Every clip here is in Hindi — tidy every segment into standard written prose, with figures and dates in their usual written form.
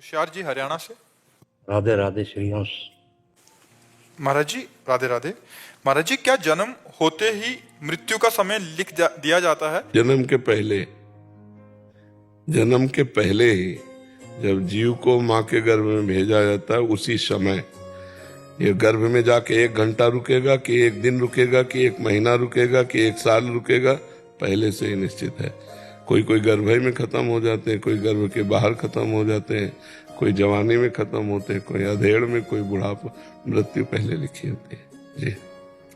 होशियार जी हरियाणा से। राधे राधे श्रीहंस। महाराज जी राधे राधे। महाराज जी, क्या जन्म होते ही मृत्यु का समय दिया जाता है? जन्म के पहले ही जब जीव को माँ के गर्भ में भेजा जाता है, उसी समय ये गर्भ में जाके 1 घंटा रुकेगा कि 1 दिन रुकेगा कि 1 महीना रुकेगा कि 1 साल रुकेगा, पहले से ही निश्चित है। कोई कोई गर्भ में खत्म हो जाते हैं, कोई गर्भ के बाहर खत्म हो जाते हैं, कोई जवानी में खत्म होते हैं, कोई अधेड़ में, कोई बुढ़ापा। मृत्यु पहले लिखी होती है जी।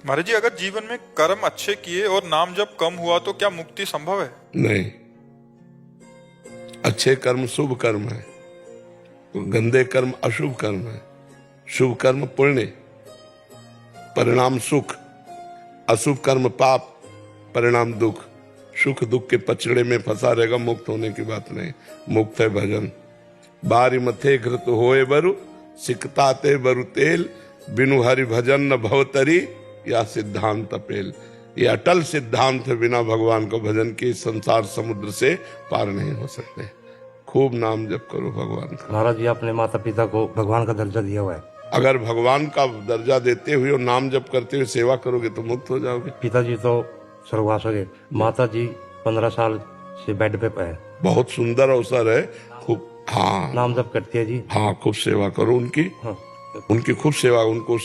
महाराज जी, अगर जीवन में कर्म अच्छे किए और नाम जब कम हुआ तो क्या मुक्ति संभव है? नहीं, अच्छे कर्म शुभ कर्म है, गंदे कर्म अशुभ कर्म है। शुभ कर्म पुण्य, परिणाम सुख, अशुभ कर्म पाप, परिणाम दुख। सुख दुख के पचड़े में फंसा रहेगा, मुक्त होने की बात नहीं। मुक्त है भजन। बारी मथे घृत होए बरु, सिकताते बरु तेल, बिनु हरि भजन न भवतरी, या सिद्धांत अपेल। ये अटल सिद्धांत है, बिना भगवान को भजन के संसार समुद्र से पार नहीं हो सकते। खूब नाम जप करो भगवान का। महाराज जी, अपने माता पिता को भगवान का दर्जा दिया हुआ है। अगर भगवान का दर्जा देते हुए और नाम जप करते हुए सेवा करोगे तो मुक्त हो जाओगे। पिताजी तो स्वर्गवास हो गए, माता जी 15 साल से बेड पे है। बहुत सुंदर अवसर है। खूब हाँ नाम जप करती है जी। हाँ, खूब सेवा करो उनकी। हाँ। उनकी खूब सेवा, उनको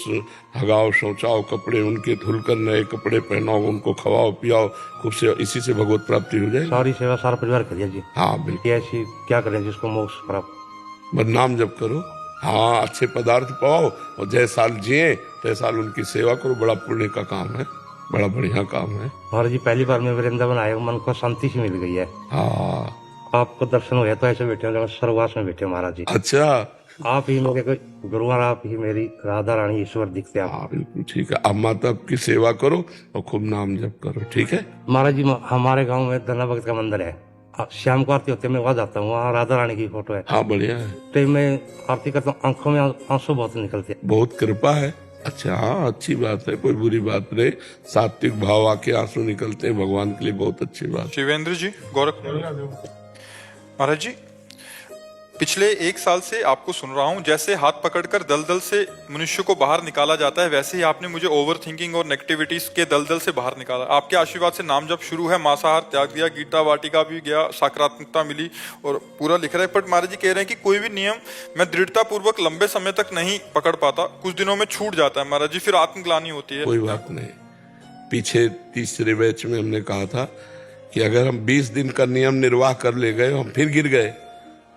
हगाओ, शौचाओ, कपड़े उनके धुलकर नए कपड़े पहनाओ, उनको खवाओ पियाओ, खूब सेवा। इसी से भगवत प्राप्ति हो जाएगी। सारी सेवा सारा परिवार करिए जी। हाँ बिल्कुल। ऐसी क्या करें जिसको मोक्ष प्राप्त? बस नाम जप करो। हाँ, अच्छे पदार्थ पाओ और जैसे साल जिए तैसे साल उनकी सेवा करो। बड़ा पुण्य का काम है, बड़ा बढ़िया काम है। महाराज जी, पहली बार मैं वृंदावन आया हूँ, मन को शांति सी मिल गई है। हाँ, आपको दर्शन हो गया तो ऐसे बैठे हो स्वर्गवास में बैठे महाराज जी। अच्छा। आप ही मेरे गुरु और आप ही मेरी राधा रानी ईश्वर दिखते हैं। हाँ बिल्कुल ठीक है। अब माता की सेवा करो और खूब नाम जप करो, ठीक है। महाराज जी, हमारे गांव में धना भगत का मंदिर है। शाम को आरती होती है, मैं वहां जाता हूँ, वहाँ राधा रानी की फोटो है। हाँ बढ़िया है। तो मैं आरती करता हूँ, आंखों में आंसू बहुत निकलते हैं। बहुत कृपा है। अच्छा हाँ, अच्छी बात है, कोई बुरी बात नहीं। सात्विक भाव आके आंसू निकलते हैं भगवान के लिए, बहुत अच्छी बात। शिवेंद्र जी गोरख। महाराज जी, पिछले 1 साल से आपको सुन रहा हूँ, जैसे हाथ पकड़कर दलदल से मनुष्य को बाहर निकाला जाता है, वैसे ही आपने मुझे ओवर थिंकिंग और नेगेटिविटीज के दलदल से बाहर निकाला। आपके आशीर्वाद से नाम जब शुरू है, मांसाहार त्याग दिया, गीता वाटिका भी गया, सकारात्मकता मिली और पूरा लिख रहा है। बट महाराज जी कह रहे हैं कि कोई भी नियम मैं दृढ़ता पूर्वक लंबे समय तक नहीं पकड़ पाता, कुछ दिनों में छूट जाता है महाराज जी, फिर आत्मग्लानि होती है। कोई बात नहीं। पीछे तीसरे बैच में हमने कहा था कि अगर हम 20 दिन का नियम निर्वाह कर ले गए, हम फिर गिर गए,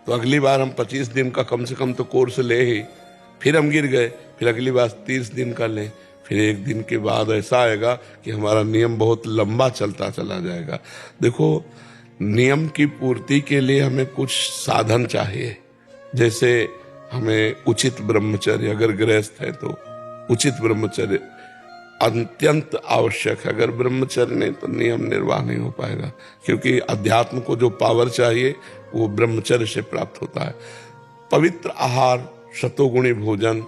तो अगली बार हम 25 दिन का कम से कम तो कोर्स ले ही। फिर हम गिर गए, फिर अगली बार 30 दिन का लें, फिर 1 दिन के बाद ऐसा आएगा कि हमारा नियम बहुत लंबा चलता चला जाएगा। देखो, नियम की पूर्ति के लिए हमें कुछ साधन चाहिए। जैसे हमें उचित ब्रह्मचर्य, अगर गृहस्थ है तो उचित ब्रह्मचर्य अत्यंत आवश्यक है। अगर ब्रह्मचर्य नहीं तो नियम निर्वाह नहीं हो पाएगा, क्योंकि अध्यात्म को जो पावर चाहिए वो ब्रह्मचर्य से प्राप्त होता है। पवित्र आहार, सतोगुणी भोजन।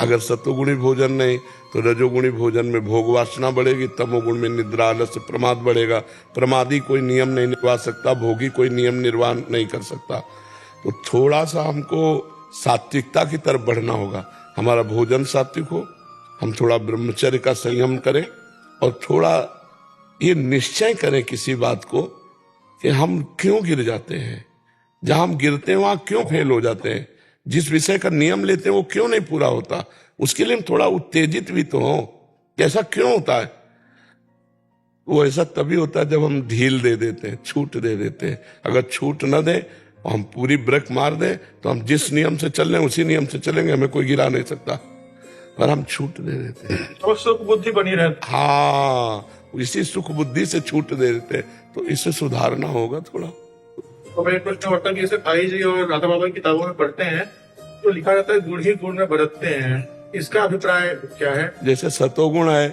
अगर सतोगुणी भोजन नहीं तो रजोगुणी भोजन में भोग वासना बढ़ेगी, तमोगुण में निद्रा आलस्य प्रमाद बढ़ेगा। प्रमादी कोई नियम नहीं निभा सकता, भोगी कोई नियम निर्वाह नहीं कर सकता। तो थोड़ा सा हमको सात्विकता की तरफ बढ़ना होगा। हमारा भोजन सात्विक हो, हम थोड़ा ब्रह्मचर्य का संयम करें और थोड़ा ये निश्चय करें किसी बात को कि हम क्यों गिर जाते हैं, जहां हम गिरते हैं वहां क्यों फेल हो जाते हैं, जिस विषय का नियम लेते हैं वो क्यों नहीं पूरा होता, उसके लिए हम थोड़ा उत्तेजित भी तो हों कि ऐसा क्यों होता है। वो ऐसा तभी होता है जब हम ढील दे देते हैं, छूट दे देते हैं। अगर छूट न दे, हम पूरी ब्रेक मार दें, तो हम जिस नियम से चल रहे हैं उसी नियम से चलेंगे, हमें कोई गिरा नहीं सकता, पर हम छूट दे देते हैं। तो सुख बुद्धि बनी रहती। हाँ, इसी सुख बुद्धि से छूट दे देते हैं, तो इसे सुधारना होगा थोड़ा। तो मेरे प्रश्न होता है कि जैसे भाई जी और राधा बाबा की किताबों में पढ़ते हैं तो लिखा रहता है गुण ही गुण में बरतते हैं, इसका अभिप्राय क्या है? जैसे सतोगुण है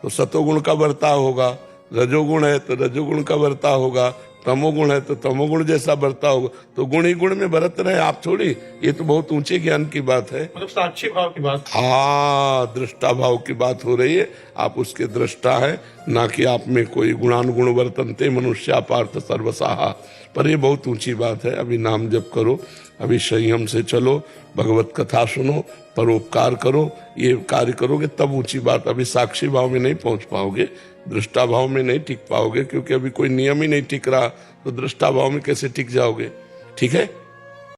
तो सतोगुण का बर्ताव होगा, रजोगुण है तो रजोगुण का बर्ताव होगा, तमोगुण है तो तमोगुण जैसा बर्ताव होगा। तो गुण ही गुण में बरत रहे आप थोड़ी, ये तो बहुत ऊंचे ज्ञान की बात है। मतलब साक्षी भाव की बात। हाँ, दृष्टा भाव की बात हो रही है। आप उसके दृष्टा है, ना कि आप में कोई गुणानुगुण वर्तनते मनुष्या पार्थ सर्वसाहा। पर ये बहुत ऊंची बात है। अभी नाम जप करो, अभी संयम से चलो, भगवत कथा सुनो, परोपकार करो, ये कार्य करोगे तब ऊंची बात। अभी साक्षी भाव में नहीं पहुंच पाओगे, दृष्टा भाव में नहीं टिक पाओगे, क्योंकि अभी कोई नियम ही नहीं टिक रहा, तो दृष्टा भाव में कैसे टिक जाओगे। ठीक है।